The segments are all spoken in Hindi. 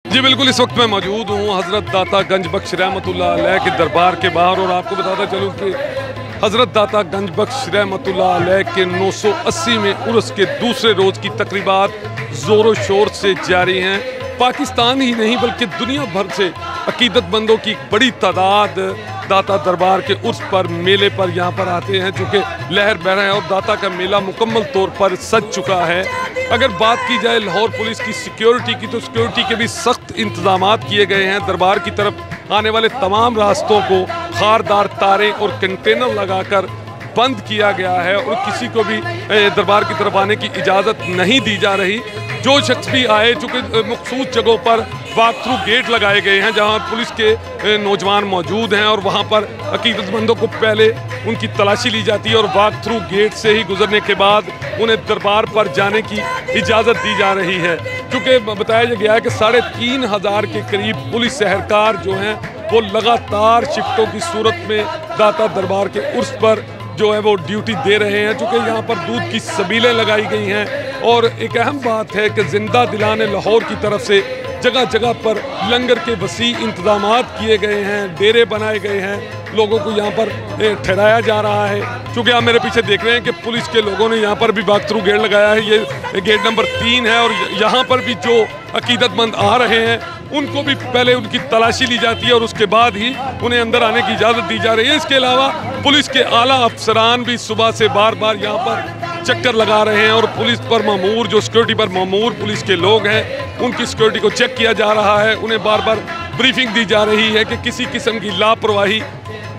जी बिल्कुल, इस वक्त मैं मौजूद हूँ हज़रत दाता गंज बख्श रहमतुल्लाह अलैह के दरबार के बाहर और आपको बताता चलूँ कि हज़रत दाता गंज बख्श रहमतुल्लाह अलैह के 980 में उर्स के दूसरे रोज़ की तकरीबात ज़ोरों शोर से जारी हैं। पाकिस्तान ही नहीं बल्कि दुनिया भर से अकीदतमंदों की बड़ी तादाद दाता दरबार के उर्स पर, मेले पर यहाँ पर आते हैं, चूँकि लहर बह रहा है और दाता का मेला मुकम्मल तौर पर सज चुका है। अगर बात की जाए लाहौर पुलिस की सिक्योरिटी की, तो सिक्योरिटी के भी सख्त इंतजामात किए गए हैं। दरबार की तरफ आने वाले तमाम रास्तों को खारदार तारें और कंटेनर लगाकर बंद किया गया है और किसी को भी दरबार की तरफ आने की इजाज़त नहीं दी जा रही। जो शख्स भी आए, चूँकि मखसूस जगहों पर वॉक थ्रू गेट लगाए गए हैं जहां पुलिस के नौजवान मौजूद हैं और वहां पर अकीदतमंदों को पहले उनकी तलाशी ली जाती है और वॉक थ्रू गेट से ही गुजरने के बाद उन्हें दरबार पर जाने की इजाज़त दी जा रही है। क्योंकि बताया गया है कि 3500 के करीब पुलिस एहलकार जो हैं वो लगातार शिफ्टों की सूरत में दाता दरबार के उर्स पर जो है वो ड्यूटी दे रहे हैं। चूँकि यहाँ पर दूध की सबीलें लगाई गई हैं और एक अहम बात है कि जिंदा दिलाने लाहौर की तरफ से जगह जगह पर लंगर के वसी इंतजामात किए गए हैं, डेरे बनाए गए हैं, लोगों को यहाँ पर ठहराया जा रहा है। चूँकि आप मेरे पीछे देख रहे हैं कि पुलिस के लोगों ने यहाँ पर भी वॉक थ्रू गेट लगाया है। ये गेट नंबर 3 है और यहाँ पर भी जो अकीदतमंद आ रहे हैं उनको भी पहले उनकी तलाशी ली जाती है और उसके बाद ही उन्हें अंदर आने की इजाज़त दी जा रही है। इसके अलावा पुलिस के आला अफसरान भी सुबह से बार बार यहाँ पर चक्कर लगा रहे हैं और पुलिस पर मामूर, जो सिक्योरिटी पर मामूर पुलिस के लोग हैं, उनकी सिक्योरिटी को चेक किया जा रहा है। उन्हें बार बार ब्रीफिंग दी जा रही है कि किसी किस्म की लापरवाही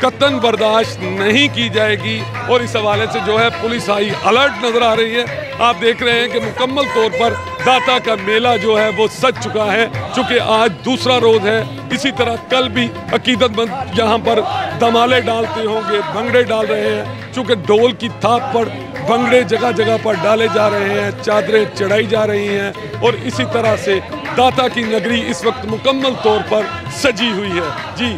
कतन बर्दाश्त नहीं की जाएगी और इस हवाले से जो है पुलिस हाई अलर्ट नज़र आ रही है। आप देख रहे हैं कि मुकम्मल तौर पर दाता का मेला जो है वो सज चुका है। चूँकि आज दूसरा रोज़ है, इसी तरह कल भी अकीदतमंद यहाँ पर दमाले डालते होंगे, भंगड़े डाल रहे हैं। चूँकि डोल की थाप पर भंगड़े जगह जगह पर डाले जा रहे हैं, चादरें चढ़ाई जा रही हैं और इसी तरह से दाता की नगरी इस वक्त मुकम्मल तौर पर सजी हुई है। जी।